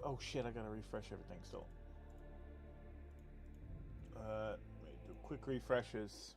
Oh shit, I gotta refresh everything still. Do quick refreshes.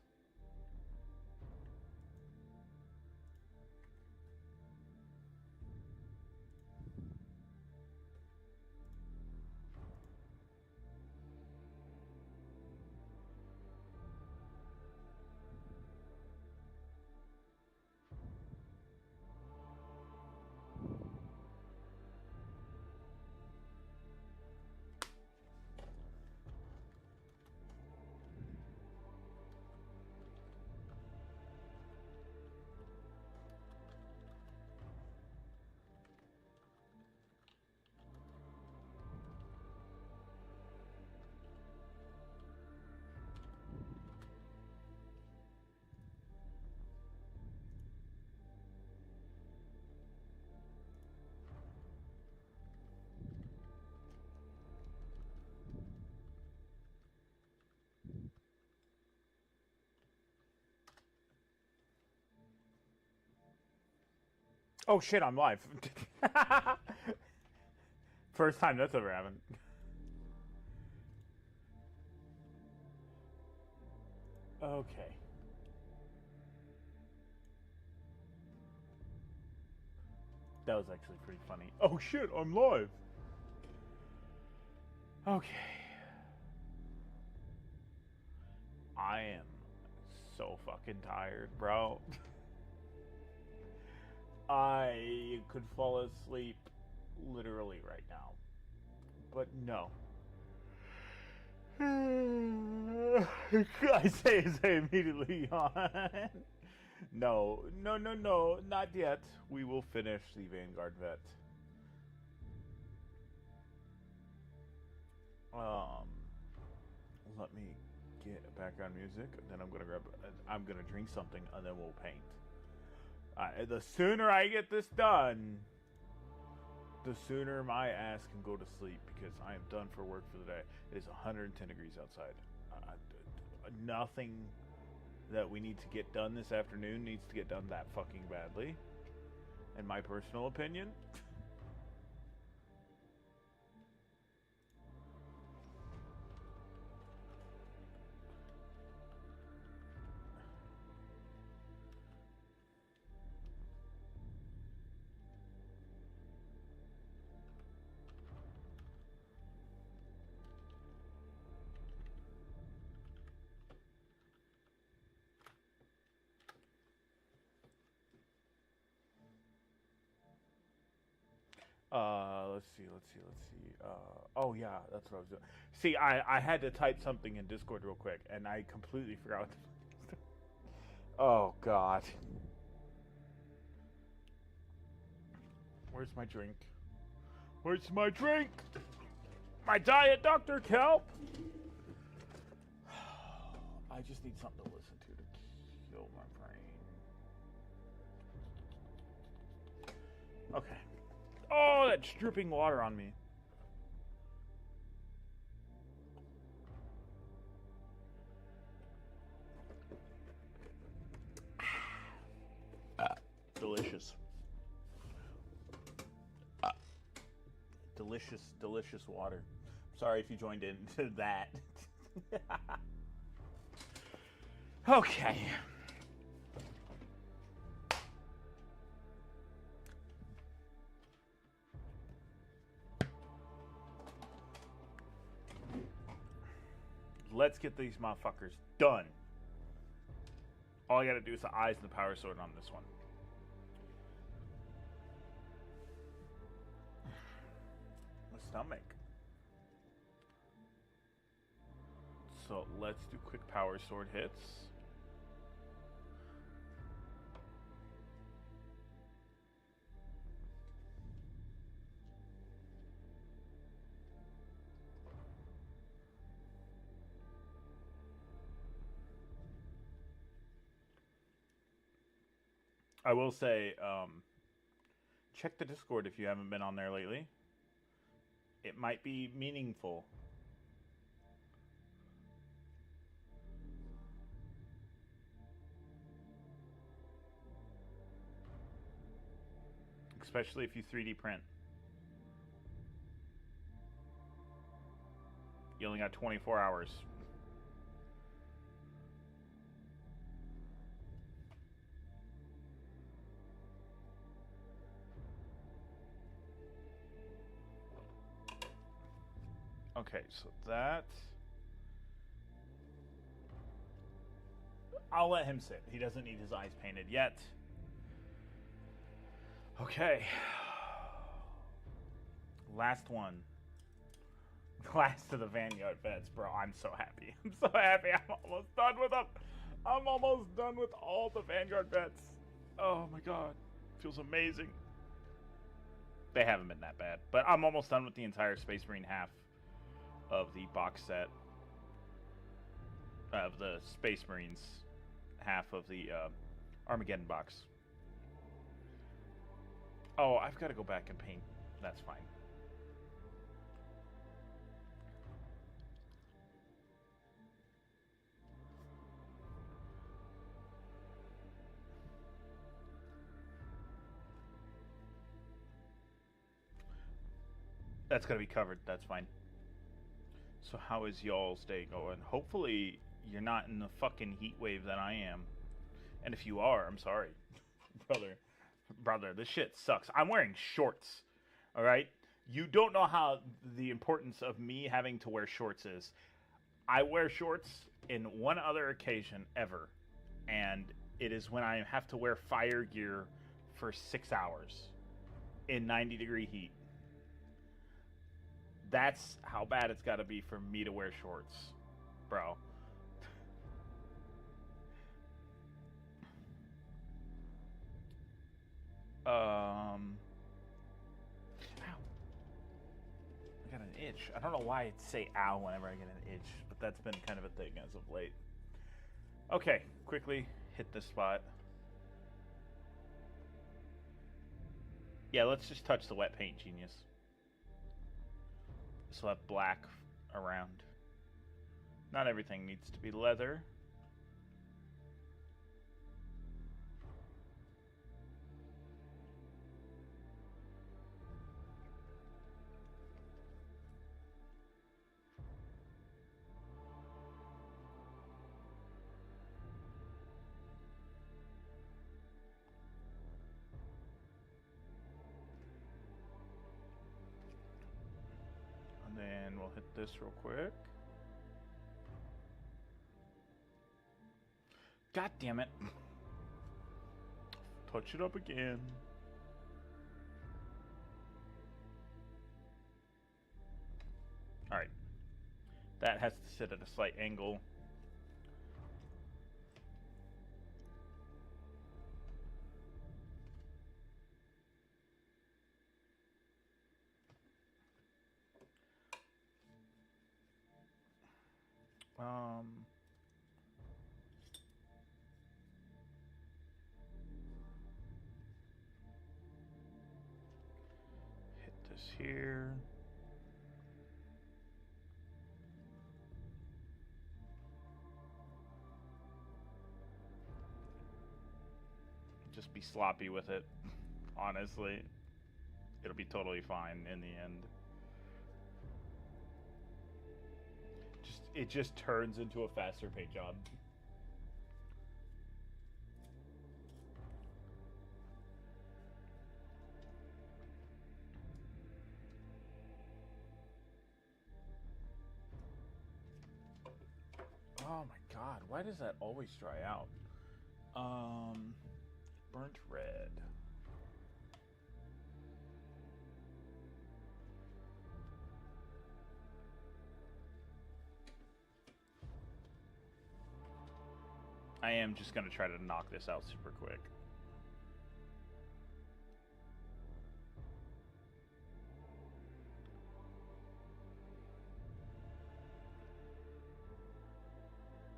Oh shit, I'm live. First time that's ever happened. Okay. That was actually pretty funny. Oh shit, I'm live. Okay. I am so fucking tired, bro. I could fall asleep literally right now. But no. I say as I immediately yawn. No, not yet. We will finish the Vanguard vet. Let me get background music. Then I'm gonna drink something, and then we'll paint. The sooner I get this done, the sooner my ass can go to sleep, because I am done for work for the day. It is 110 degrees outside. Nothing that we need to get done this afternoon needs to get done that fucking badly, in my personal opinion. Let's see. Oh yeah, that's what I was doing. See, I had to type something in Discord real quick, and I completely forgot what to. Oh god. Where's my drink? Where's my drink? My diet Dr. Kelp! I just need something to listen to kill my brain. Okay. Oh, that's dripping water on me. Delicious. Delicious water. Sorry if you joined into that. Okay. Let's get these motherfuckers done. All I gotta do is the eyes and the power sword on this one. The stomach. So let's do quick power sword hits. I will say, check the Discord if you haven't been on there lately. It might be meaningful. Especially if you 3D print. You only got 24 hours. Okay, so that... I'll let him sit. He doesn't need his eyes painted yet. Okay. Last one. Last of the vanguard vets, bro. I'm so happy. I'm so happy. I'm almost done with them. I'm almost done with all the vanguard vets. Oh my god. Feels amazing. They haven't been that bad. But I'm almost done with the entire Space Marine half of the box set. Of the Space Marines half of the Armageddon box. Oh, I've got to go back and paint. That's fine. That's going to be covered. That's fine. So how is y'all's day going? Hopefully you're not in the fucking heat wave that I am. And if you are, I'm sorry. Brother, this shit sucks. I'm wearing shorts. All right? You don't know how the importance of me having to wear shorts is. I wear shorts in one other occasion ever. And it is when I have to wear fire gear for 6 hours in 90-degree heat. That's how bad it's got to be for me to wear shorts, bro. Ow. I got an itch. I don't know why I'd say ow whenever I get an itch, but that's been kind of a thing as of late. Okay, quickly hit this spot. Yeah, let's just touch the wet paint, genius. So that black around. Not everything needs to be leather. And then we'll hit this real quick. God damn it. Touch it up again. Alright. That has to sit at a slight angle. Hit this here. Just be sloppy with it. Honestly, it'll be totally fine in the end. It just turns into a faster paint job. Oh my god, why does that always dry out? Burnt red. I am just going to try to knock this out super quick.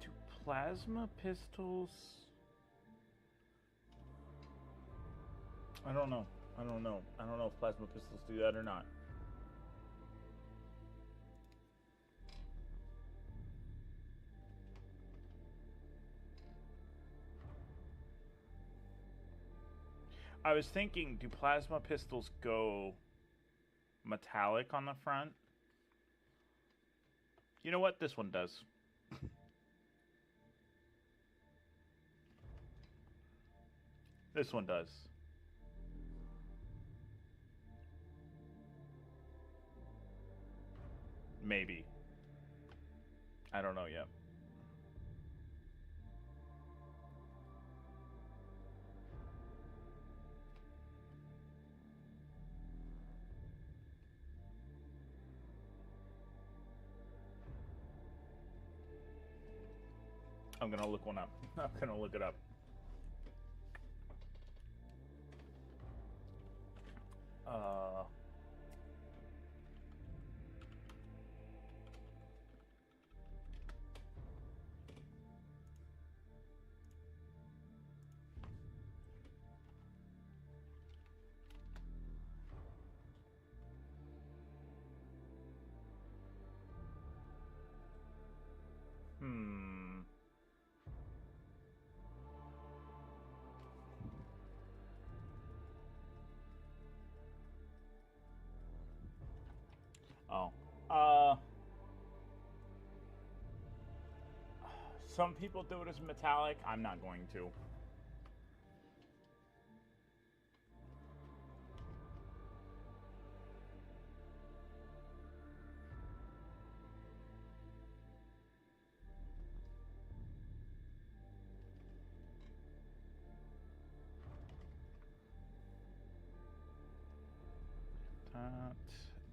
Do plasma pistols... I don't know. I don't know if plasma pistols do that or not. I was thinking, do plasma pistols go metallic on the front? You know what? This one does. This one does. Maybe. I don't know yet. I'm gonna look one up. I'm gonna look it up. Oh. Some people do it as metallic. I'm not going to.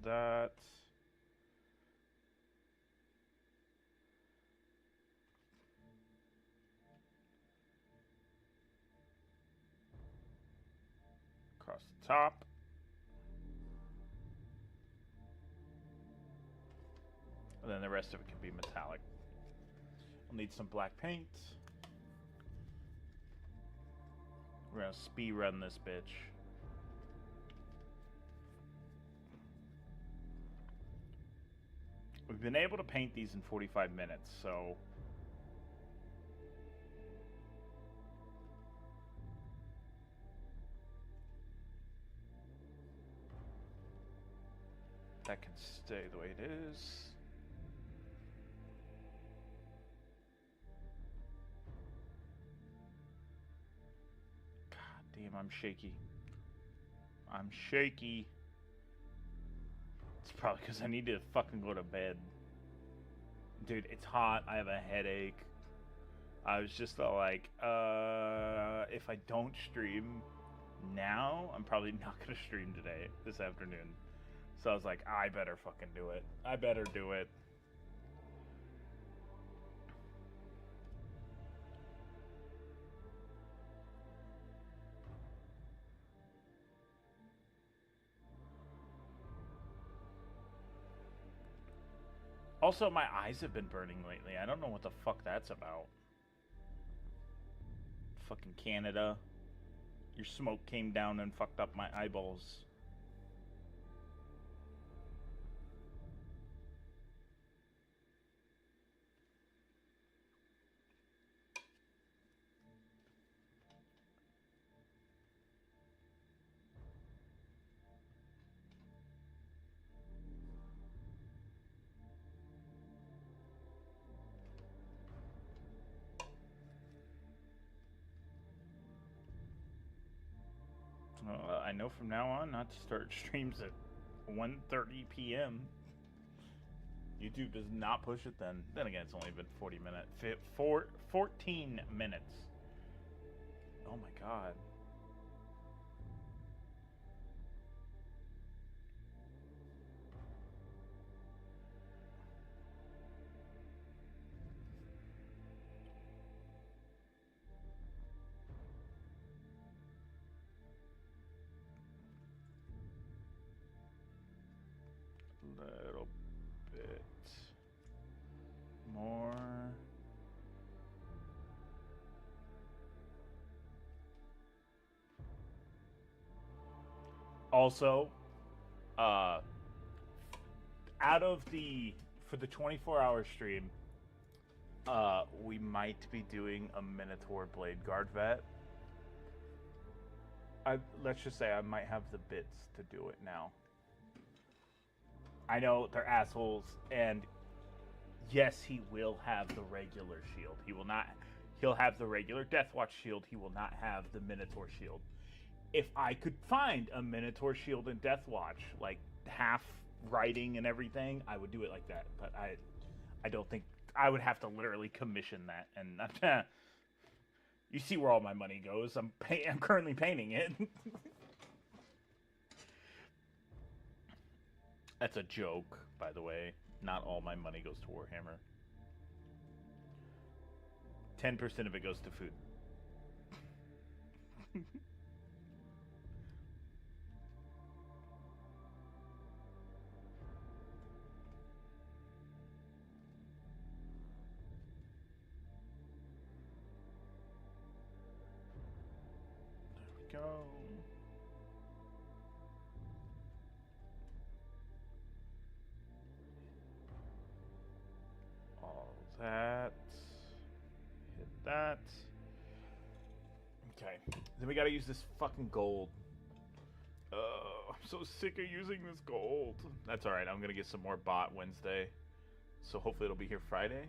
That. Across the top. And then the rest of it can be metallic. I'll need some black paint. We're gonna speed run this bitch. We've been able to paint these in 45 minutes, so... that can stay the way it is. God damn, I'm shaky. I'm shaky. It's probably because I need to fucking go to bed. Dude, it's hot. I have a headache. I was just like, if I don't stream now, I'm probably not going to stream today, this afternoon. So I was like, I better fucking do it. I better do it. Also, my eyes have been burning lately. I don't know what the fuck that's about. Fucking Canada. Your smoke came down and fucked up my eyeballs. I know from now on not to start streams at 1:30 p.m. YouTube does not push it then. Then again, it's only been 40 minutes. 14 minutes. Oh my god. Little bit more. Also, out of for the 24-hour stream, we might be doing a Minotaur Blade Guard vet. Let's just say I might have the bits to do it now. I know they're assholes, and Yes, he will have the regular shield. He will not. He'll have the regular Deathwatch shield. He will not have the Minotaur shield. If I could find a Minotaur shield in Deathwatch, like half writing and everything, I would do it like that. But I don't think I would have to literally commission that. And you see where all my money goes. I'm currently painting it. That's a joke, by the way. Not all my money goes to Warhammer. 10% of it goes to food. There we go. All that. Hit that. Okay. Then we gotta use this fucking gold. I'm so sick of using this gold. That's alright. I'm gonna get some more bot Wednesday. So hopefully it'll be here Friday.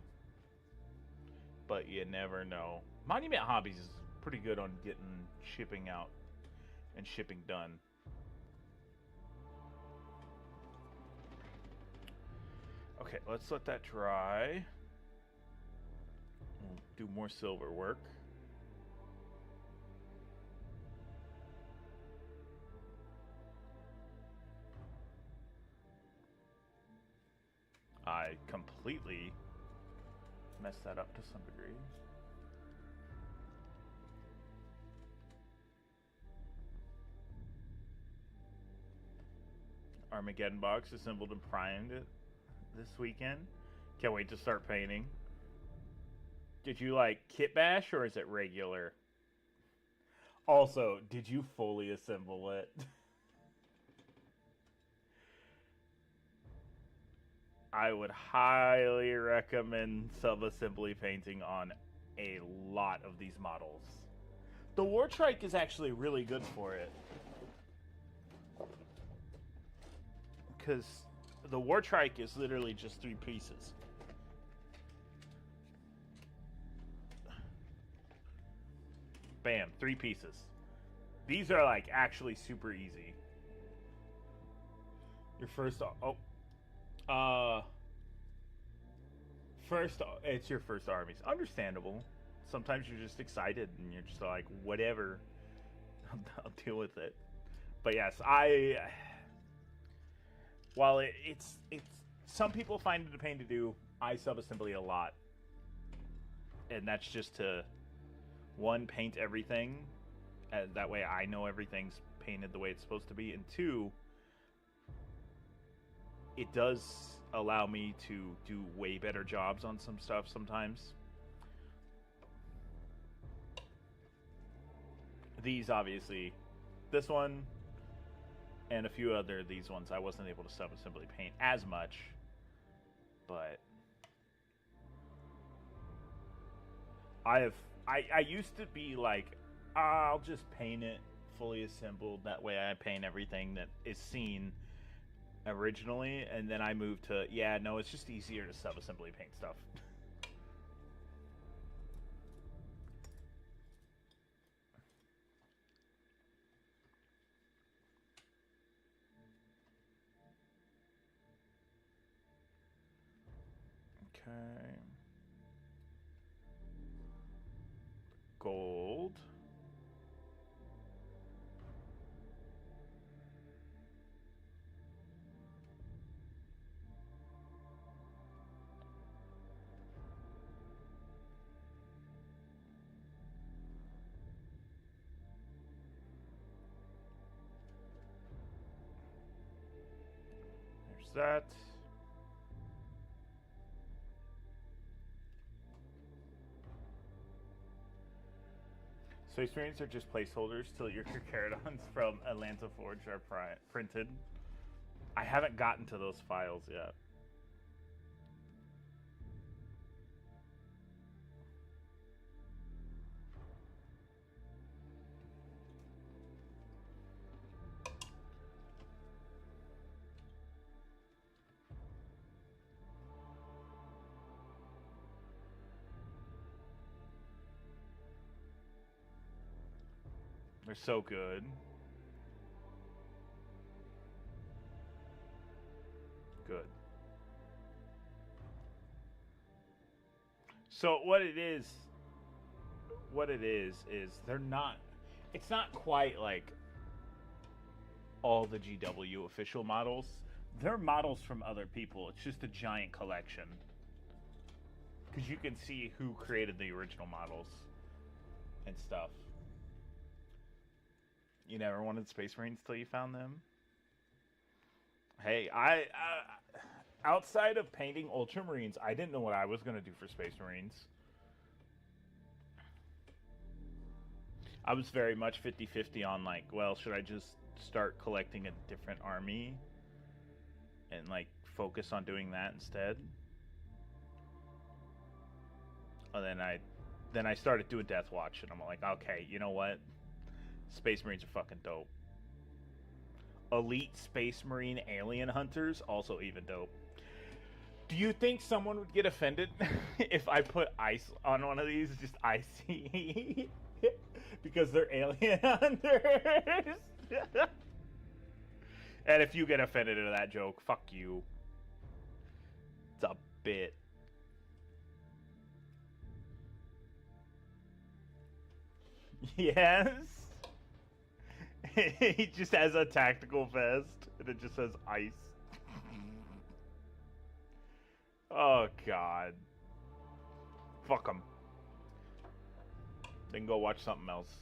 But you never know. Monument Hobbies is pretty good on getting shipping out and shipping done. Okay, let's let that dry. We'll do more silver work. I completely messed that up to some degree. Armageddon box assembled and primed it this weekend. Can't wait to start painting. Did you like kit bash or is it regular? Also, did you fully assemble it? I would highly recommend sub-assembly painting on a lot of these models. The War Trike is actually really good for it. Because the War Trike is literally just 3 pieces. Bam, 3 pieces. These are like actually super easy. Your first... first, it's your first armies. Understandable. Sometimes you're just excited and you're just like, whatever. I'll deal with it. But yes, while it's some people find it a pain to do, I sub-assembly a lot. And that's just to, one, paint everything. That way I know everything's painted the way it's supposed to be. And 2, it does allow me to do way better jobs on some stuff sometimes. These, obviously, this one and a few other these ones, I wasn't able to sub-assembly paint as much, but I used to be like, I'll just paint it fully assembled, that way I paint everything that is seen originally, and then I moved to, yeah, no, it's just easier to sub-assembly paint stuff. Okay. Gold. There's that. So experience are just placeholders till your Caradons from Atlanta Forge are printed. I haven't gotten to those files yet. They're so good. Good. So what it is they're not. It's not quite like all the GW official models. They're models from other people. It's just a giant collection. Because you can see who created the original models and stuff. You never wanted Space Marines till you found them? Hey, I outside of painting Ultramarines, I didn't know what I was going to do for Space Marines. I was very much 50-50 on, like, well, should I just start collecting a different army and, like, focus on doing that instead? And then I started doing Death Watch, and I'm like, okay, you know what? Space Marines are fucking dope. Elite Space Marine Alien Hunters, also even dope. Do you think someone would get offended if I put ice on one of these? Just icy. Because they're alien hunters. And if you get offended at that joke, fuck you. It's a bit. Yes. He just has a tactical vest, and it just says ice. Oh, God. Fuck him. Then go watch something else.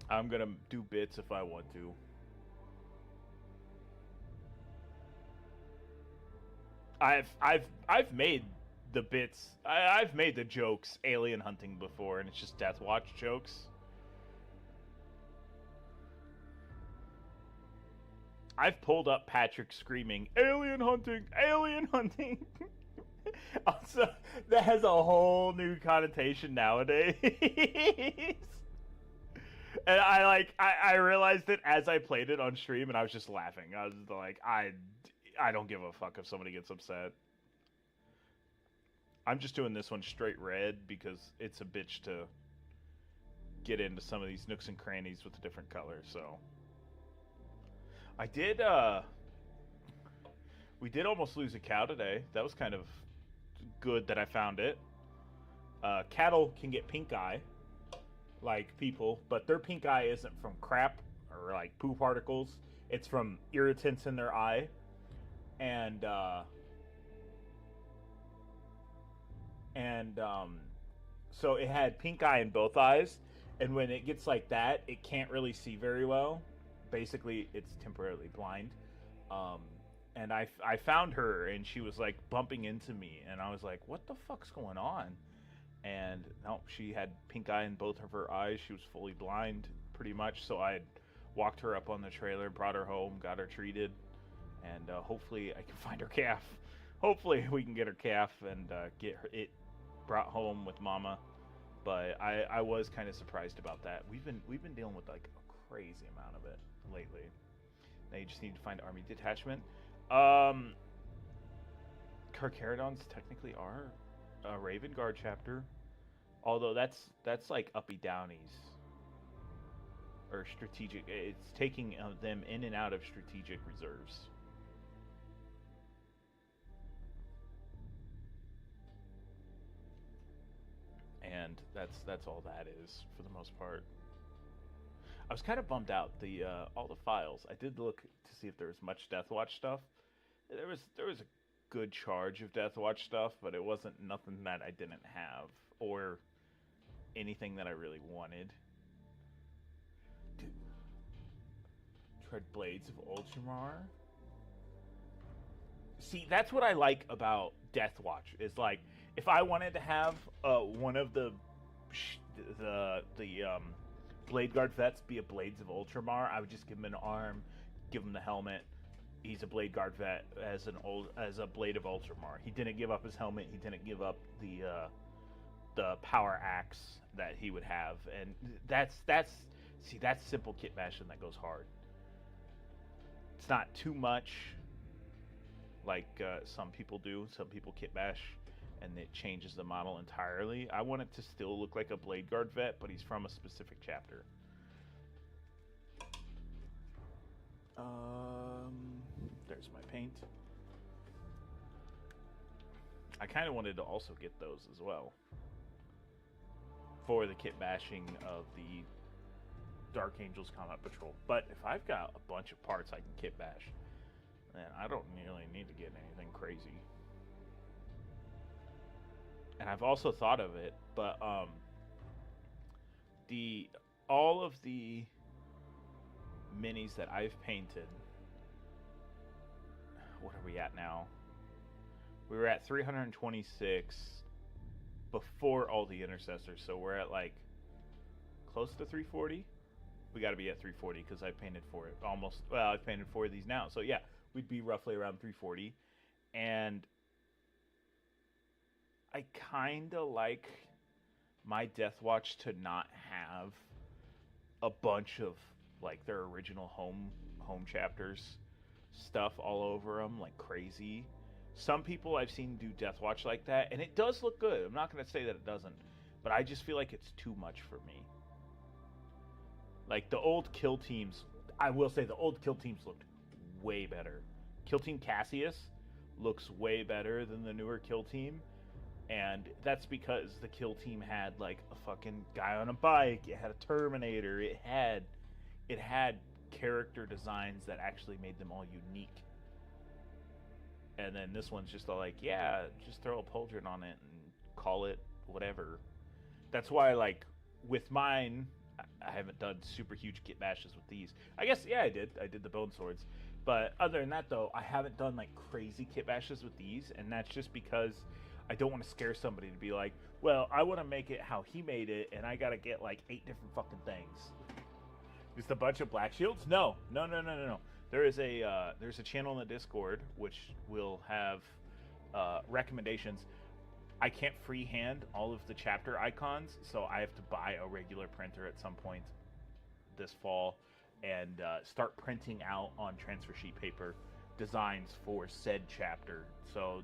I'm gonna do bits if I want to. I've made the bits. I've made the jokes alien hunting before, and it's just Death Watch jokes. I've pulled up Patrick screaming, "Alien hunting! Alien hunting!" Also, that has a whole new connotation nowadays. And I realized it as I played it on stream, and I was just laughing. I was just like, I don't give a fuck if somebody gets upset. I'm just doing this one straight red because it's a bitch to get into some of these nooks and crannies with a different color, so. We did almost lose a cow today. That was kind of good that I found it. Cattle can get pink eye, like people, but their pink eye isn't from crap or like poo particles. It's from irritants in their eye. And so it had pink eye in both eyes, and when it gets like that, it can't really see very well. Basically, it's temporarily blind. And I found her, and she was like bumping into me, and I was like, what the fuck's going on? And no, she had pink eye in both of her eyes. She was fully blind, pretty much. So I walked her up on the trailer, brought her home, got her treated, and hopefully I can find her calf. Hopefully we can get her calf and get it brought home with Mama. But I was kind of surprised about that. We've been dealing with like a crazy amount of it lately. Now you just need to find army detachment. Carcharodons technically are a Raven Guard chapter, although that's like uppy downies or strategic. It's taking them in and out of strategic reserves. And that's all that is for the most part. I was kind of bummed out. All the files. I did look to see if there was much Death Watch stuff. There was a good charge of Death Watch stuff, but it wasn't nothing that I didn't have or anything that I really wanted. Dude, tried Blades of Ultramar. See, that's what I like about Death Watch. Is like if I wanted to have one of the Blade Guard vets be a Blades of Ultramar, I would just give him an arm, give him the helmet. He's a Blade Guard vet as a Blade of Ultramar. He didn't give up his helmet. He didn't give up the power axe that he would have, and that's simple kit bashing that goes hard. It's not too much like some people do. Some people kit bash and it changes the model entirely. I want it to still look like a Blade Guard vet, but he's from a specific chapter. There's my paint. I kind of wanted to also get those as well for the kit bashing of the Dark Angels Combat Patrol. But if I've got a bunch of parts I can kit bash, then I don't really need to get anything crazy. And I've also thought of it, but all of the minis that I've painted, what are we at now? We were at 326 before all the intercessors, so we're at like close to 340. We got to be at 340 because I painted for it almost. Well, I've painted 4 of these now, so yeah, we'd be roughly around 340. And I kind of like my Death Watch to not have a bunch of like their original home chapters stuff all over them like crazy. Some people I've seen do Death Watch like that, and it does look good. I'm not going to say that it doesn't, but I just feel like it's too much for me. Like the old kill teams, I will say the old kill teams looked way better. Kill Team Cassius looks way better than the newer kill team, and that's because the kill team had like a fucking guy on a bike, it had a Terminator, it had character designs that actually made them all unique. And then this one's just like, yeah, just throw a pauldron on it and call it whatever. That's why, like, with mine, I haven't done super huge kit bashes with these. I guess, yeah, I did the bone swords. But other than that, though, I haven't done, like, crazy kit bashes with these. And that's just because I don't want to scare somebody to be like, well, I want to make it how he made it, and I got to get, like, 8 different fucking things. Just a bunch of black shields? No. There's a channel in the Discord which will have recommendations. I can't freehand all of the chapter icons, so I have to buy a regular printer at some point this fall and start printing out on transfer sheet paper designs for said chapter. So,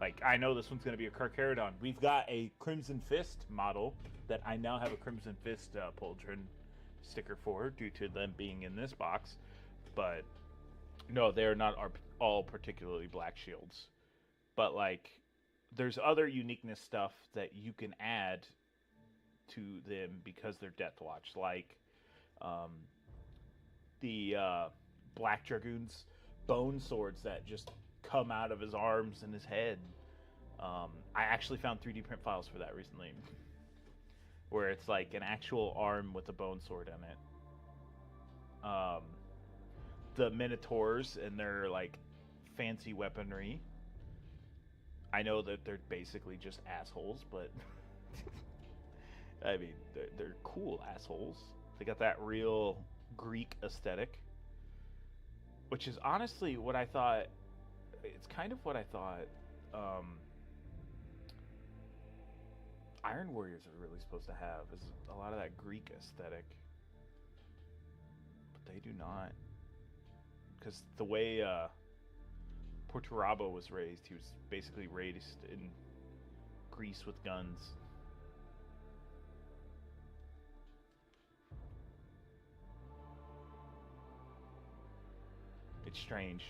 like, I know this one's going to be a Carcharodon. We've got a Crimson Fist model that I now have a Crimson Fist pauldron sticker for due to them being in this box. But no, they're not all particularly black shields. But like, there's other uniqueness stuff that you can add to them because they're Death Watch, like the Black Dragoon's bone swords that just come out of his arms and his head. I actually found 3D print files for that recently, where it's like an actual arm with a bone sword in it. The Minotaurs and their like fancy weaponry. I know that they're basically just assholes, but I mean, they're cool assholes. They got that real Greek aesthetic, which is honestly what I thought. It's kind of what I thought Iron Warriors are really supposed to have, is a lot of that Greek aesthetic. But they do not. Because the way Porturabo was raised, he was basically raised in Greece with guns. It's strange.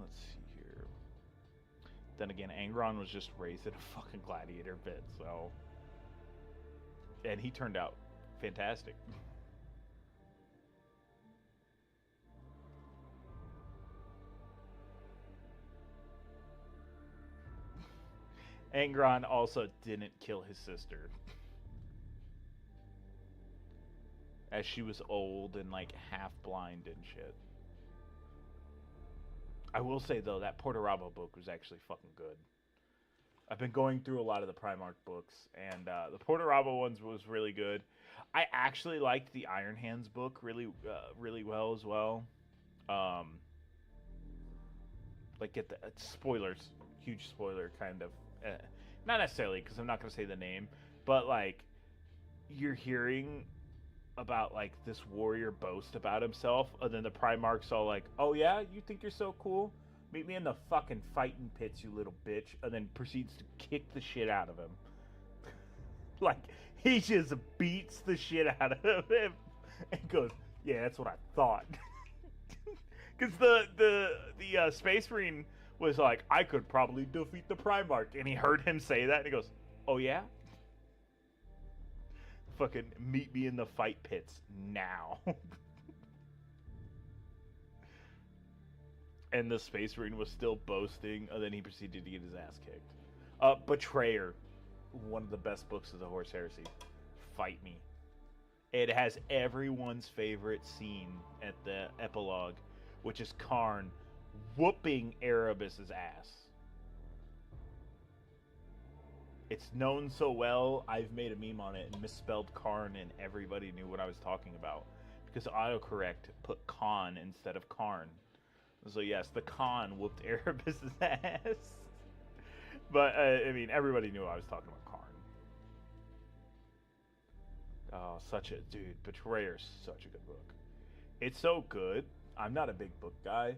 Let's see here. Then again, Angron was just raised in a fucking gladiator pit, so... And he turned out fantastic. Angron also didn't kill his sister, as she was old and like half blind and shit. I will say though, that Porturabo book was actually fucking good. I've been going through a lot of the Primarch books, and the Porturabo ones was really good. I actually liked the Iron Hands book really well as well. Like, get the spoilers, huge spoiler kind of. Not necessarily, because I'm not going to say the name, but like, you're hearing about like this warrior boast about himself, and then the Primarch's all like, oh yeah, you think you're so cool? Meet me in the fucking fighting pits, you little bitch. And then proceeds to kick the shit out of him. Like, he just beats the shit out of him. And goes, yeah, that's what I thought. Because the Space Marine was like, I could probably defeat the Primarch. And he heard him say that, and he goes, oh yeah? Fucking meet me in the fight pits now. And the Space Marine was still boasting, and then he proceeded to get his ass kicked. Betrayer. One of the best books of the Horse Heresy. Fight me. It has everyone's favorite scene at the epilogue, which is Karn whooping Erebus's ass. It's known so well, I've made a meme on it and misspelled Karn, and everybody knew what I was talking about. Because autocorrect put Khan instead of Karn. So yes, the Khan whooped Erebus's ass. But, I mean, everybody knew I was talking about Karn. Oh, such a... Dude, Betrayer's such a good book. It's so good. I'm not a big book guy.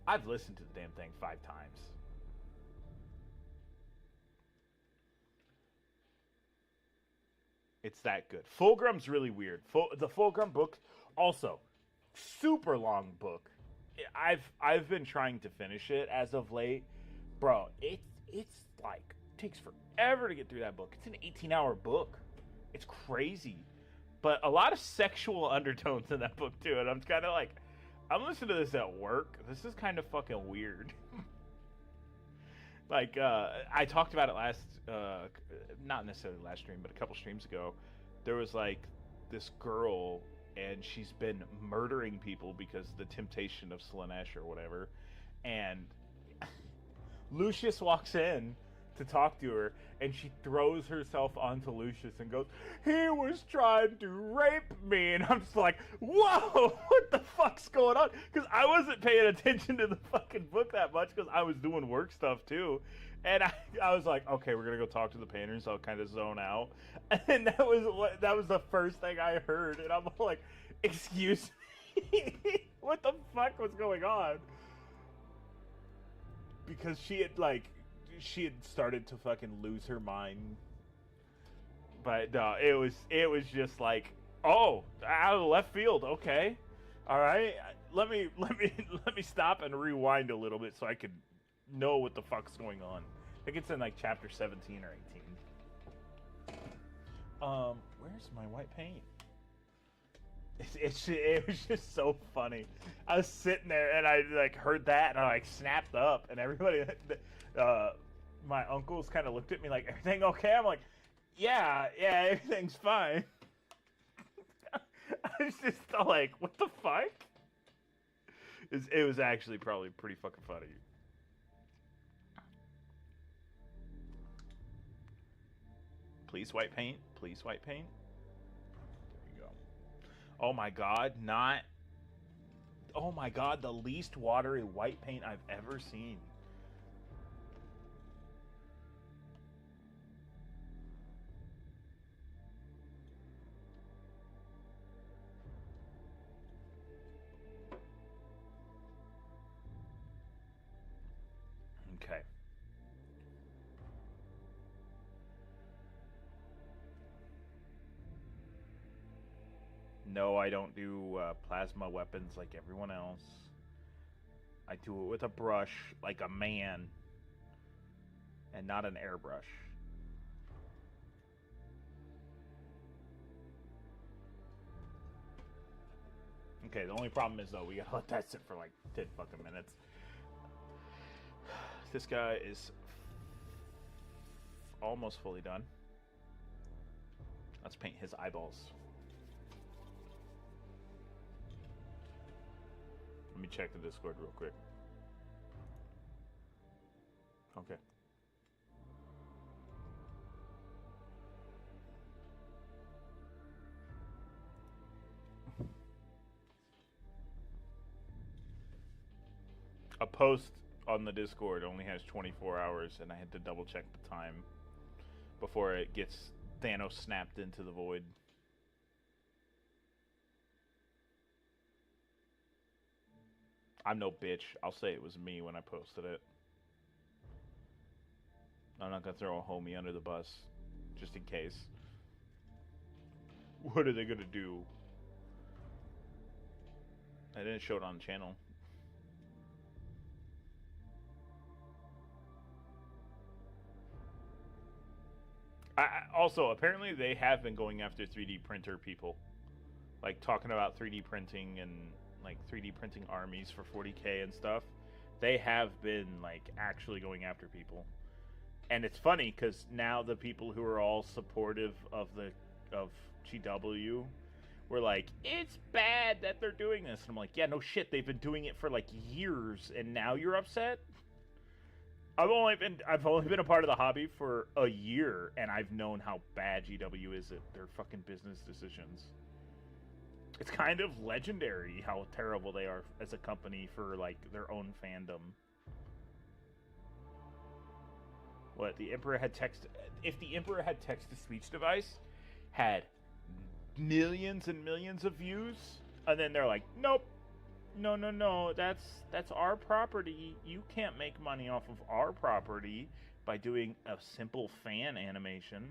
I've listened to the damn thing 5 times. It's that good. Fulgrim's really weird. The Fulgrim book, also, super long book. I've been trying to finish it as of late. Bro, it's like, takes forever to get through that book. It's an 18-hour book. It's crazy. But a lot of sexual undertones in that book, too. And I'm kind of like, I'm listening to this at work. This is kind of fucking weird. Like, I talked about it last, not necessarily last stream, but a couple streams ago. There was, like, this girl, and she's been murdering people because the temptation of Slaanesh or whatever. And Lucius walks in to talk to her, and she throws herself onto Lucius and goes, he was trying to rape me. And I'm just like, whoa, what the fuck's going on? Because I wasn't paying attention to the fucking book that much because I was doing work stuff too. And I was like, okay, we're going to go talk to the painters. I'll kind of zone out. And that was the first thing I heard. And I'm like, excuse me? What the fuck was going on? Because she had started to fucking lose her mind. But no, it was just like, oh, out of left field, okay. All right. Let me stop and rewind a little bit so I could know what the fuck's going on. I think it's in like chapter 17 or 18. Where's my white paint? It was just so funny. I was sitting there and I like heard that and I like snapped up, and everybody, my uncles kind of looked at me like, everything okay? I'm like, yeah, everything's fine. I was just like, what the fuck? It was actually probably pretty fucking funny. Please white paint. Please white paint. Oh my god, oh my god, the least watery white paint I've ever seen. Okay. No, I don't do plasma weapons like everyone else. I do it with a brush like a man and not an airbrush. Okay, the only problem is though, we gotta let that sit for like 10 fucking minutes. This guy is almost fully done. Let's paint his eyeballs. Let me check the Discord real quick. Okay. A post on the Discord only has 24 hours, and I had to double check the time before it gets Thanos snapped into the void. I'm no bitch. I'll say it was me when I posted it. I'm not gonna throw a homie under the bus, just in case. What are they gonna do? I didn't show it on the channel. Also, apparently they have been going after 3D printer people. Like, talking about 3D printing and, like, 3D printing armies for 40K and stuff. They have been, like, actually going after people. And it's funny, because now the people who are all supportive of GW were like, it's bad that they're doing this. And I'm like, yeah, no shit, they've been doing it for, like, years, and now you're upset? I've only been a part of the hobby for a year, and I've known how bad GW is at their fucking business decisions. It's kind of legendary how terrible they are as a company for, like, their own fandom. What, the Emperor had text... If the Emperor had text-to-speech device, had millions and millions of views, and then they're like, nope, no, that's our property. You can't make money off of our property by doing a simple fan animation.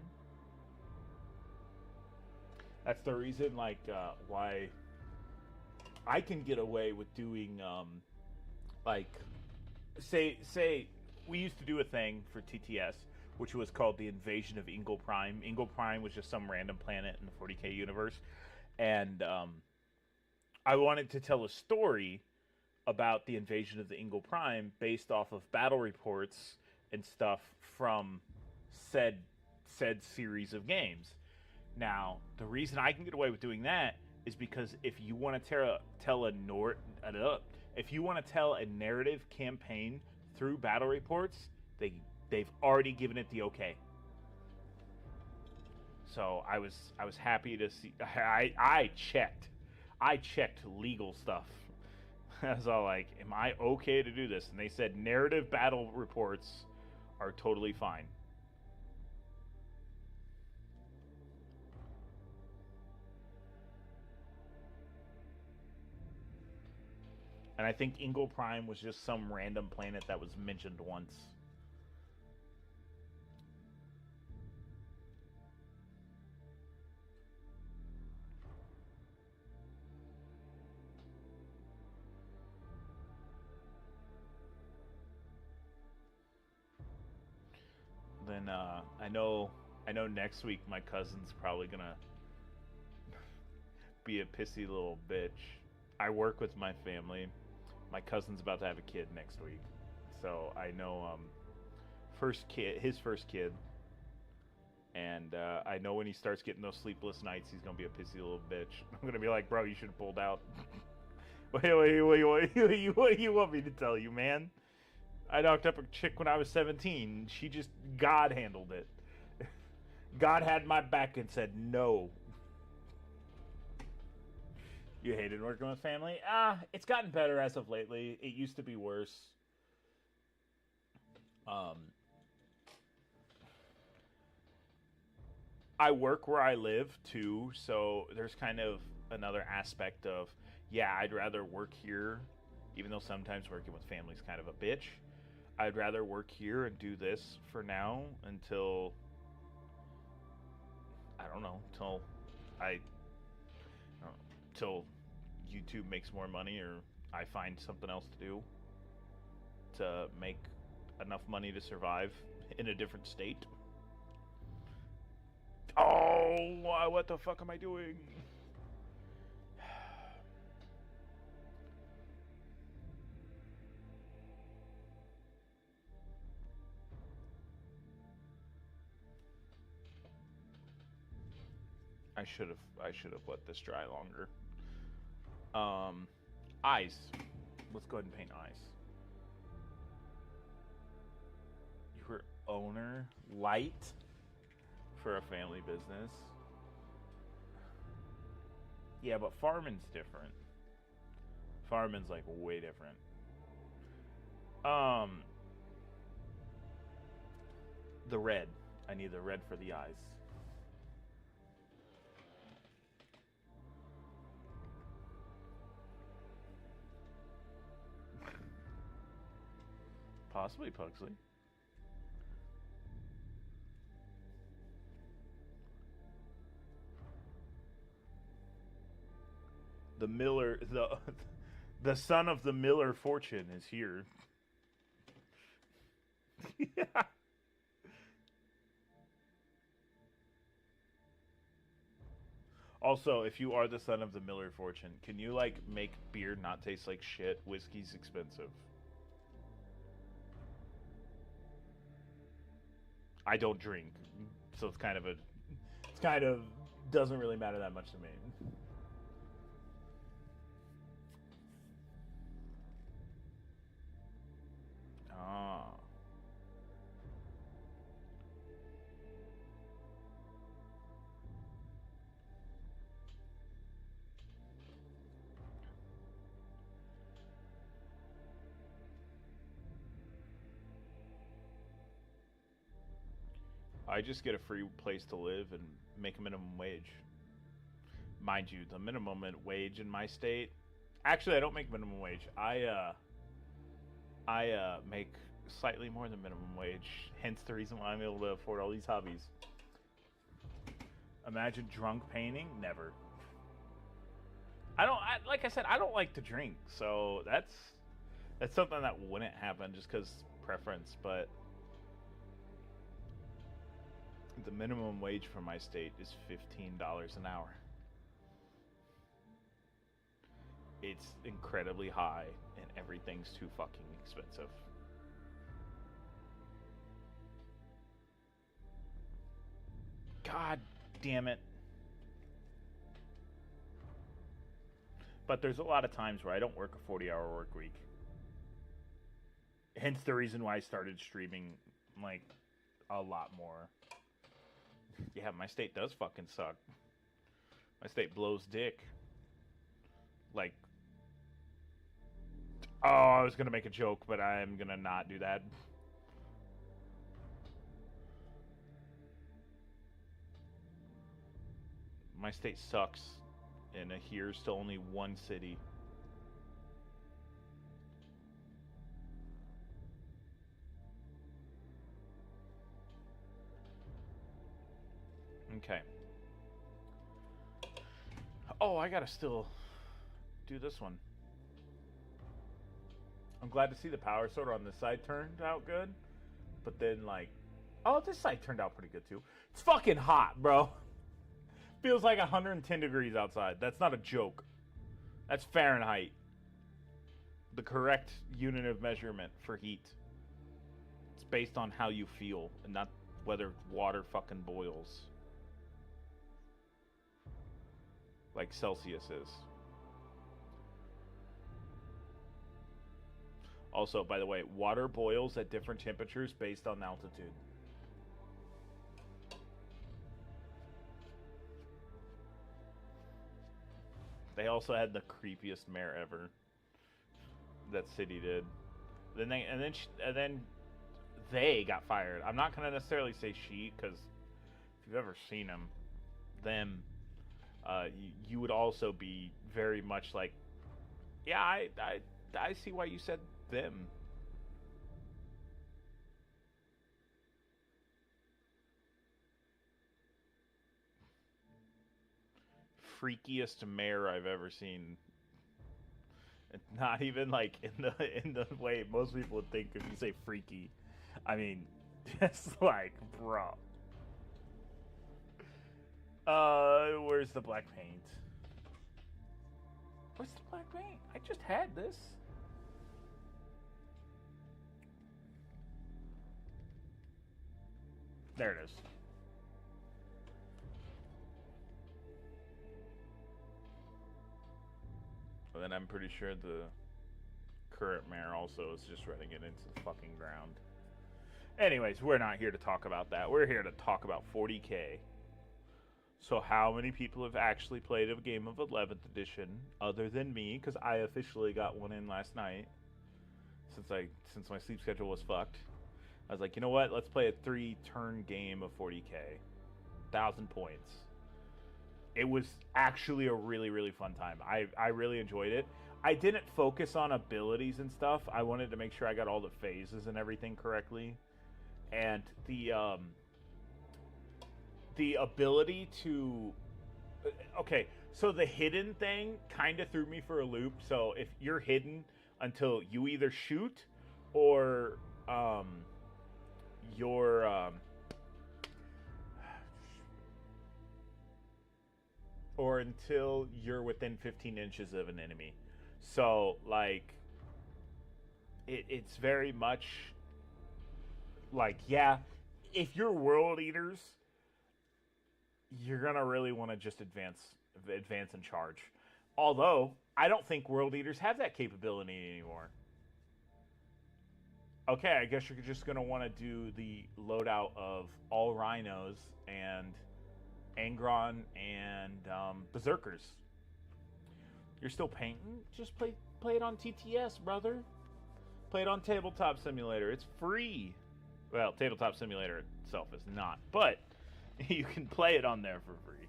That's the reason, like, why I can get away with doing, like, say we used to do a thing for TTS, which was called the Invasion of Ingle Prime. Ingle Prime was just some random planet in the 40K universe, and I wanted to tell a story about the invasion of the Ingle Prime based off of battle reports and stuff from said series of games. Now, the reason I can get away with doing that is because if you want to tell a narrative campaign through battle reports, they've already given it the okay. So I was happy to see. I checked legal stuff. I was all like, am I okay to do this? And they said narrative battle reports are totally fine. And I think Ingle Prime was just some random planet that was mentioned once. Then I know next week my cousin's probably gonna be a pissy little bitch. I work with my family. My cousin's about to have a kid next week, so I know his first kid, and I know when he starts getting those sleepless nights, he's gonna be a pissy little bitch. I'm gonna be like, bro, you should have pulled out. What do you want me to tell you, man? I knocked up a chick when I was 17. She just God handled it. God had my back and said no. You hated working with family? It's gotten better as of lately. It used to be worse. I work where I live, too, so there's kind of another aspect of, yeah, I'd rather work here, even though sometimes working with family is kind of a bitch. I'd rather work here and do this for now until, I don't know, till YouTube makes more money or I find something else to do to make enough money to survive in a different state. Oh, what the fuck am I doing? I should have let this dry longer. Eyes. Let's go ahead and paint eyes. Your owner, light for a family business. Yeah, but farming's different. Farming's like way different. The red. I need the red for the eyes. Possibly Pugsley. The Miller, the son of the Miller fortune is here. Yeah. Also, if you are the son of the Miller fortune, can you like make beer not taste like shit? Whiskey's expensive. I don't drink, so it's kind of doesn't really matter that much to me. Ah. I just get a free place to live and make a minimum wage. Mind you, the minimum wage in my state. Actually, I don't make minimum wage. I make slightly more than minimum wage. Hence the reason why I'm able to afford all these hobbies. Imagine drunk painting? Never. Like I said, I don't like to drink, so that's something that wouldn't happen just because preference. But the minimum wage for my state is $15 an hour. It's incredibly high, and everything's too fucking expensive. God damn it. But there's a lot of times where I don't work a 40-hour work week. Hence the reason why I started streaming, like, a lot more. Yeah, my state does fucking suck. My state blows dick. Like, oh, I was gonna make a joke, but I'm gonna not do that. My state sucks, and adheres to only one city. Okay. Oh, I gotta still do this one. I'm glad to see the power sword on this side turned out good. But then, like, oh, this side turned out pretty good too. It's fucking hot, bro. Feels like 110 degrees outside. That's not a joke. That's Fahrenheit. The correct unit of measurement for heat. It's based on how you feel and not whether water fucking boils. Like Celsius is. Also, by the way, water boils at different temperatures based on altitude. They also had the creepiest mayor ever. That city did. Then they got fired. I'm not gonna necessarily say she, because if you've ever seen them, you would also be very much like, yeah, I see why you said them. Freakiest mayor I've ever seen. Not even like in the way most people would think if you say freaky. I mean, just like, bro. Where's the black paint? Where's the black paint? I just had this. There it is. And then I'm pretty sure the current mayor also is just running it into the fucking ground. Anyways, we're not here to talk about that. We're here to talk about 40K. So how many people have actually played a game of 11th edition other than me? Because I officially got one in last night. Since my sleep schedule was fucked. I was like, you know what? Let's play a 3-turn game of 40K. 1,000 points. It was actually a really, really fun time. I really enjoyed it. I didn't focus on abilities and stuff. I wanted to make sure I got all the phases and everything correctly. And the ability to... Okay, so the hidden thing kind of threw me for a loop. So if you're hidden until you either shoot or or until you're within 15 inches of an enemy. So, like, it's very much like, yeah, if you're world eaters, you're gonna really want to just advance and charge. Although, I don't think world eaters have that capability anymore. Okay, I guess you're just gonna want to do the loadout of all rhinos and Angron and Berserkers. You're still painting? Just play it on TTS, brother. Play it on Tabletop Simulator. It's free. Well, Tabletop Simulator itself is not, but you can play it on there for free.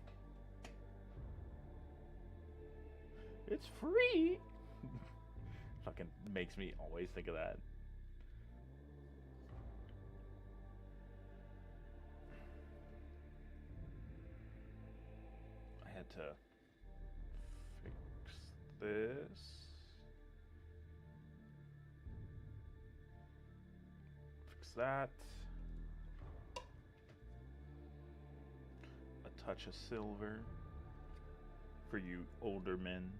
It's free. Fucking makes me always think of that. I had to fix this. Fix that. A touch of silver for you older men.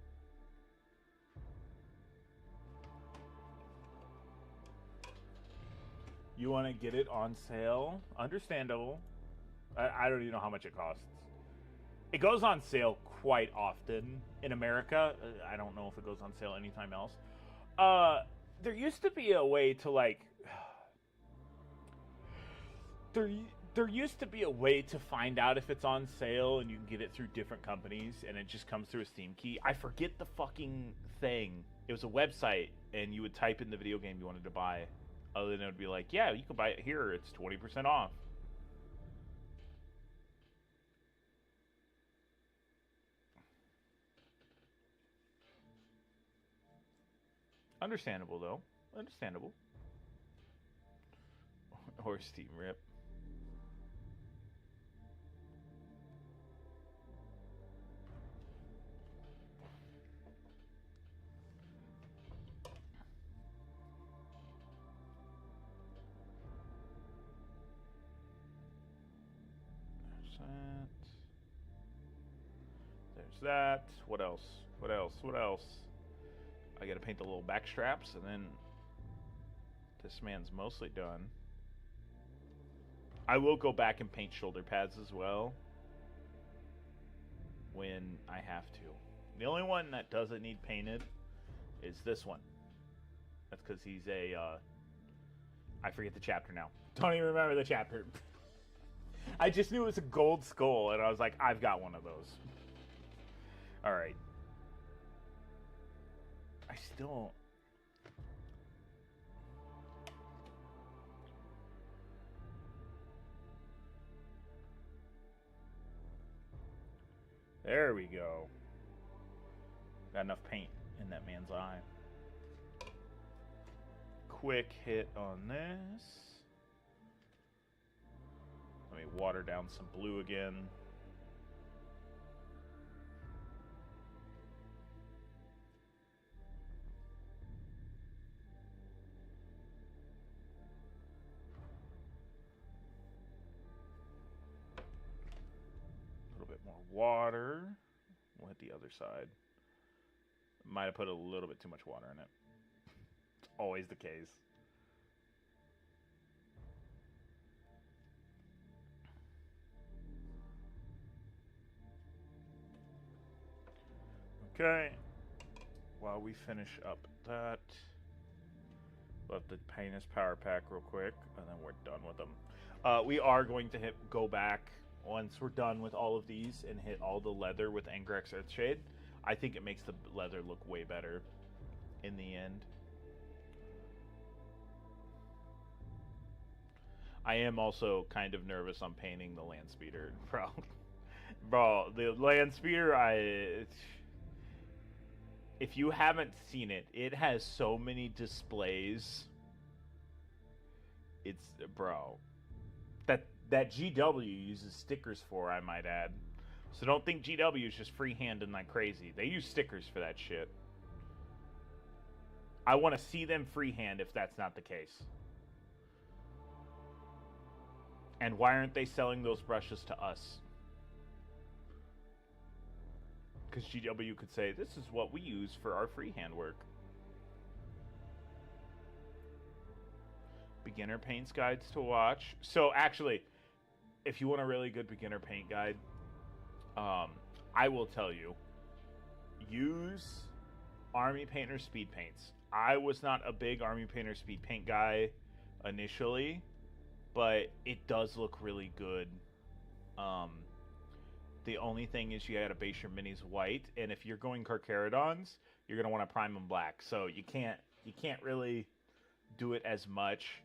You want to get it on sale? Understandable. I don't even know how much it costs. It goes on sale quite often in America. I don't know if it goes on sale anytime else. There used to be a way to, like... There used to be a way to find out if it's on sale, and you can get it through different companies, and it just comes through a Steam key. I forget the fucking thing. It was a website, and you would type in the video game you wanted to buy. Other than it would be like, yeah, you can buy it here. It's 20% off. Understandable, though. Understandable. Or Steam rip. There's that. What else? What else? What else? I gotta paint the little back straps, and then this man's mostly done. I will go back and paint shoulder pads as well when I have to. The only one that doesn't need painted is this one. That's because he's a... I forget the chapter now. Don't even remember the chapter. I just knew it was a gold skull, and I was like, I've got one of those. Alright. I still... There we go. Got enough paint in that man's eye. Quick hit on this. Let me water down some blue again. Water. We'll hit the other side. Might have put a little bit too much water in it. It's always the case. Okay. While we finish up that, we'll have to paint his power pack real quick, and then we're done with them. We are going to go back once we're done with all of these and hit all the leather with Angrex Earthshade. I think it makes the leather look way better in the end. I am also kind of nervous on painting the land speeder, bro. Bro, the land speeder, If you haven't seen it, it has so many displays. It's bro. That GW uses stickers for, I might add. So don't think GW is just freehanding like crazy. They use stickers for that shit. I want to see them freehand if that's not the case. And why aren't they selling those brushes to us? Because GW could say, this is what we use for our freehand work. Beginner paints guides to watch. So actually, if you want a really good beginner paint guide, I will tell you, use Army Painter Speed Paints. I was not a big Army Painter Speed Paint guy initially, but it does look really good. The only thing is you gotta base your minis white, and if you're going Carcharodons, you're gonna want to prime them black. So you can't really do it as much.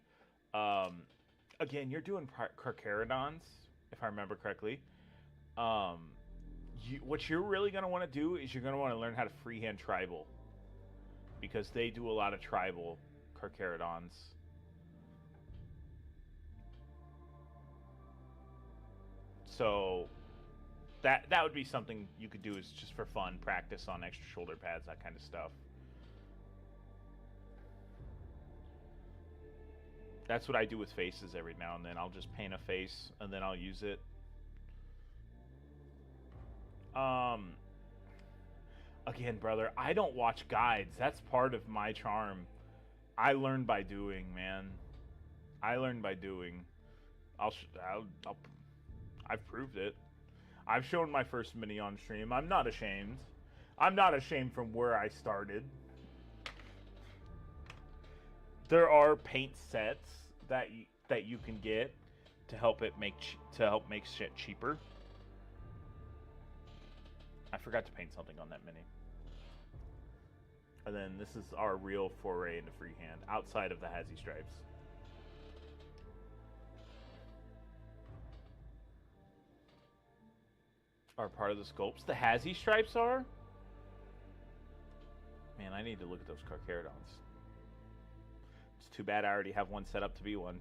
Again, you're doing Carcharodons, if I remember correctly. What you're really going to want to do is you're going to want to learn how to freehand tribal, because they do a lot of tribal Carcharodons. So that would be something you could do, is just for fun, practice on extra shoulder pads, that kind of stuff. That's what I do with faces every now and then. I'll just paint a face and then I'll use it. Again, brother, I don't watch guides. That's part of my charm. I learn by doing, man. I learn by doing. I've proved it. I've shown my first mini on stream. I'm not ashamed. I'm not ashamed from where I started. There are paint sets that you can get to help make shit cheaper. I forgot to paint something on that mini. And then this is our real foray into freehand outside of the Hazy Stripes. Are part of the sculpts. The Hazy Stripes are? Man, I need to look at those Carcharodons. It's too bad I already have one set up to be one.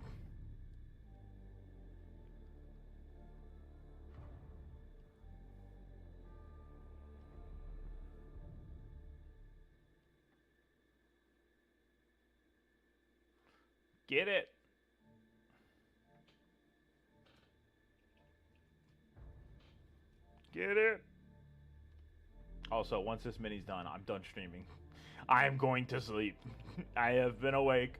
Get it. Get it. Also, once this mini's done, I'm done streaming. I am going to sleep. I have been awake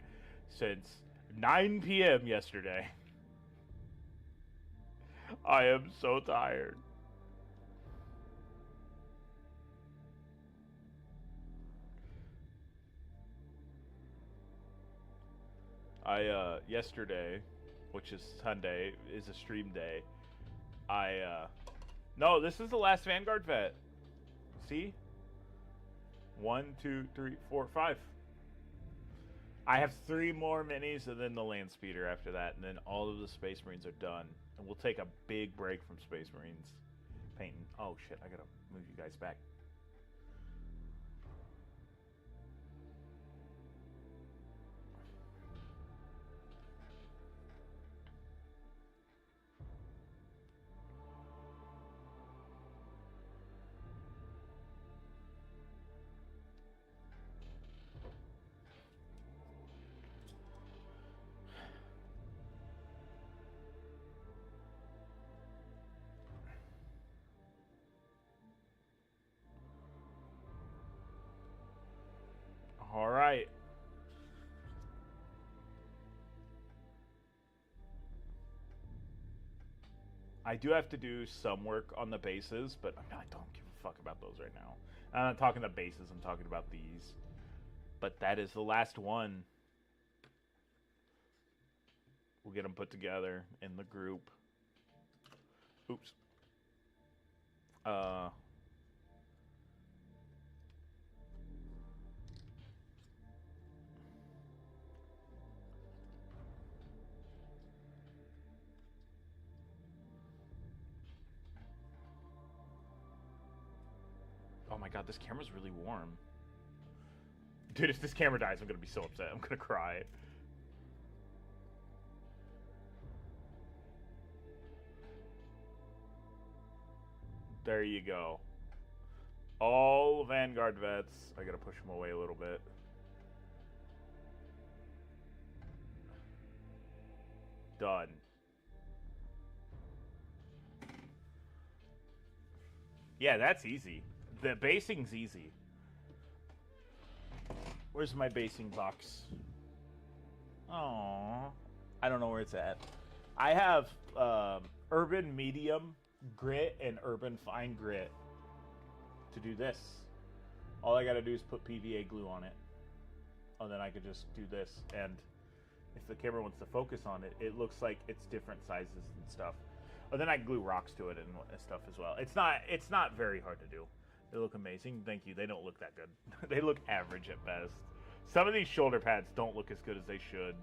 since 9 p.m. yesterday. I am so tired. Yesterday, which is Sunday, is a stream day. No, this is the last Vanguard vet. See? 1, 2, 3, 4, 5. I have 3 more minis and then the land speeder after that, and then all of the Space Marines are done. And we'll take a big break from Space Marines painting. Oh shit, I gotta move you guys back. All right. I do have to do some work on the bases, but I don't give a fuck about those right now. I'm not talking about bases, I'm talking about these. But that is the last one. We'll get them put together in the group. Oops. Oh my god, this camera's really warm. Dude, if this camera dies, I'm gonna be so upset. I'm gonna cry. There you go. All Vanguard vets. I gotta push them away a little bit. Done. Yeah, that's easy. The basing's easy. Where's my basing box? Oh, I don't know where it's at. I have urban medium grit and urban fine grit to do this. All I gotta do is put PVA glue on it, and then I could just do this. And if the camera wants to focus on it, it looks like it's different sizes and stuff. And then I glue rocks to it and stuff as well. It's not very hard to do. They look amazing. Thank you. They don't look that good. They look average at best. Some of these shoulder pads don't look as good as they should.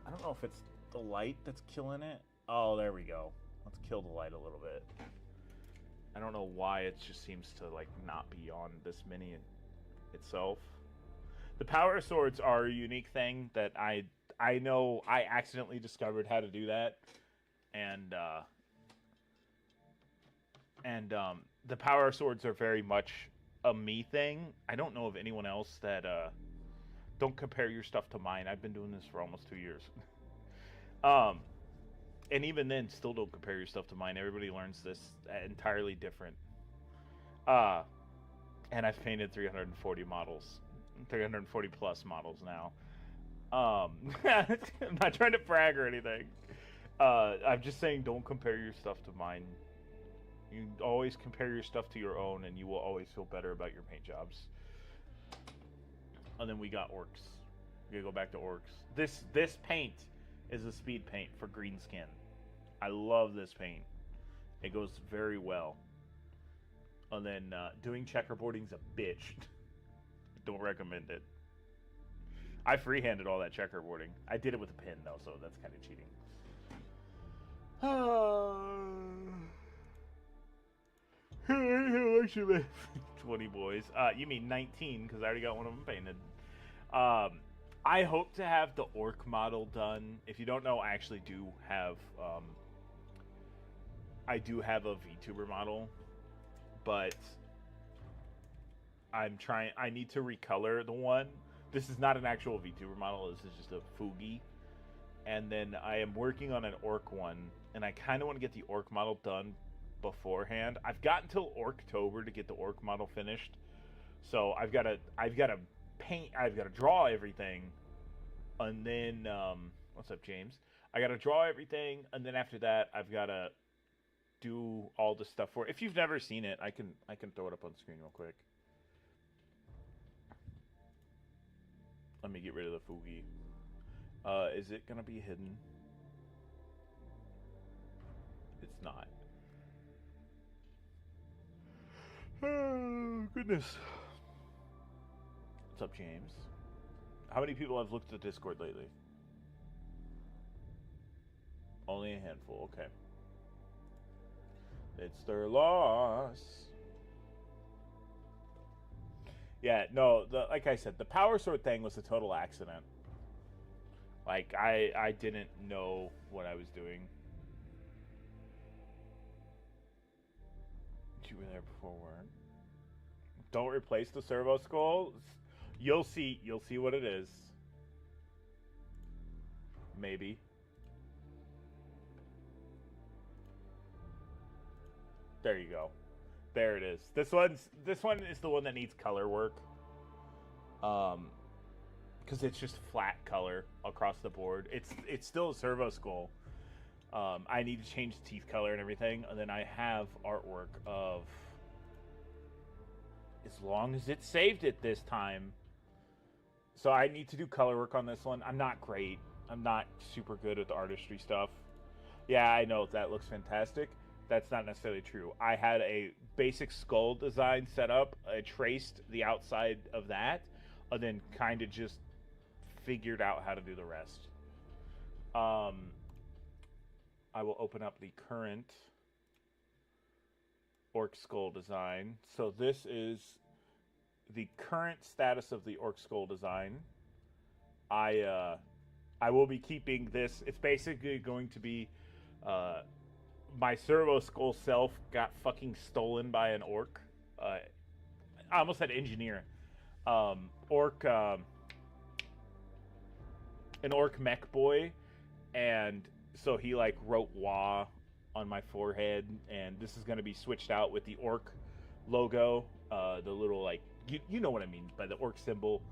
I don't know if it's the light that's killing it. Oh, there we go. Let's kill the light a little bit. I don't know why it just seems to like not be on this mini itself. The power swords are a unique thing that I know I accidentally discovered how to do that. And the power swords are very much a me thing. I don't know of anyone else that don't compare your stuff to mine. I've been doing this for almost 2 years. And even then, still don't compare your stuff to mine. Everybody learns this entirely different. And I've painted 340 models, 340 plus models now. I'm not trying to brag or anything. I'm just saying, don't compare your stuff to mine. You always compare your stuff to your own, and you will always feel better about your paint jobs. And then we got orcs. We gotta go back to orcs. This paint is a speed paint for green skin. I love this paint. It goes very well. And then doing checkerboarding's a bitch. Don't recommend it. I freehanded all that checkerboarding. I did it with a pin though, so that's kind of cheating. Actually, 20 boys. You mean 19? Because I already got one of them painted. I hope to have the orc model done. If you don't know, I actually do have. I do have a VTuber model, but I'm trying. I need to recolor the one. This is not an actual VTuber model. This is just a Fugi. And then I am working on an orc one, and I kind of want to get the orc model done beforehand. I've got until Orktober to get the orc model finished, so I've got to paint. I've got to draw everything, and then what's up, James? I got to draw everything, and then after that, I've got to do all the stuff for it. If you've never seen it, I can throw it up on the screen real quick. Let me get rid of the Fugi. Is it gonna be hidden? It's not. Oh, goodness. What's up, James? How many people have looked at Discord lately? Only a handful, okay. It's their loss. Yeah, no, like I said, the power sword thing was a total accident. Like, I didn't know what I was doing. You were there before, weren't? Don't replace the servo skull. You'll see what it is. Maybe. There you go. There it is. This one is the one that needs color work. Because it's just flat color across the board. It's still a servo skull. I need to change the teeth color and everything, and then I have artwork of, as long as it saved it this time. So I need to do color work on this one. I'm not great. I'm not super good at the artistry stuff. Yeah, I know that looks fantastic. That's not necessarily true. I had a basic skull design set up. I traced the outside of that, and then kind of just figured out how to do the rest. I will open up the current orc skull design. So this is the current status of the orc skull design. I will be keeping this. It's basically going to be my servo skull self got fucking stolen by an orc. I almost said engineer. Orc, an orc mech boy, and so he like wrote "wah" on my forehead, and this is going to be switched out with the orc logo, the little like you know what I mean by the orc symbol.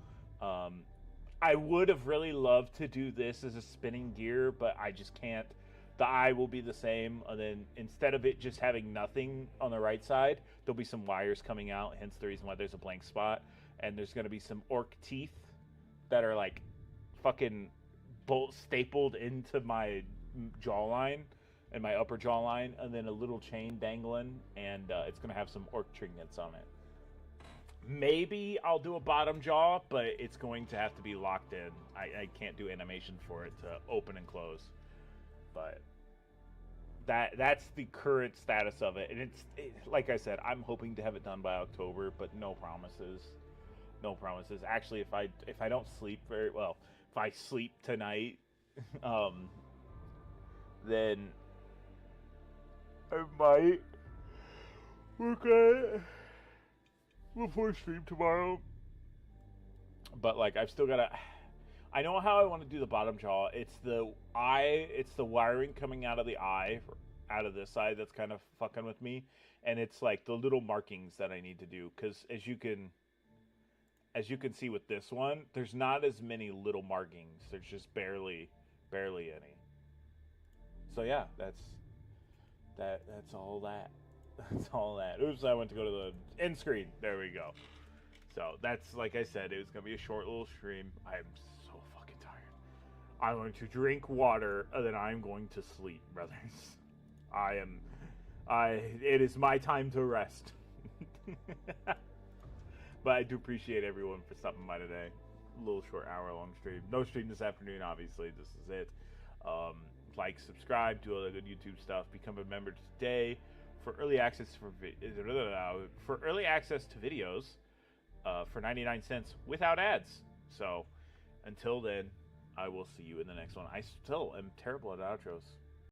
I would have really loved to do this as a spinning gear, but I just can't. The eye will be the same, and then instead of it just having nothing on the right side, there'll be some wires coming out, hence the reason why there's a blank spot. And there's going to be some orc teeth that are like fucking stapled into my jawline and my upper jawline, and then a little chain dangling, and it's going to have some orc trinkets on it. Maybe I'll do a bottom jaw, but it's going to have to be locked in. I can't do animation for it to open and close. But that's the current status of it. And like I said, I'm hoping to have it done by October, but no promises. No promises. Actually, if I don't sleep very well, if I sleep tonight, then I might work on it before stream tomorrow. But like I've still gotta. I know how I want to do the bottom jaw. It's the eye. It's the wiring coming out of the eye, out of this side that's kind of fucking with me, and it's like the little markings that I need to do. Because as you can see with this one, there's not as many little markings. There's just barely any. So yeah, that's all that. That's all that. Oops, I went to go to the end screen. There we go. So that's, like I said, it was going to be a short little stream. I'm so fucking tired. I'm going to drink water, and then I'm going to sleep, brothers. It is my time to rest. But I do appreciate everyone for stopping by today. A little short hour-long stream. No stream this afternoon, obviously. This is it. Like, subscribe, do all the good YouTube stuff. Become a member today for early access for early access to videos for 99 cents without ads. So until then, I will see you in the next one. I still am terrible at outros.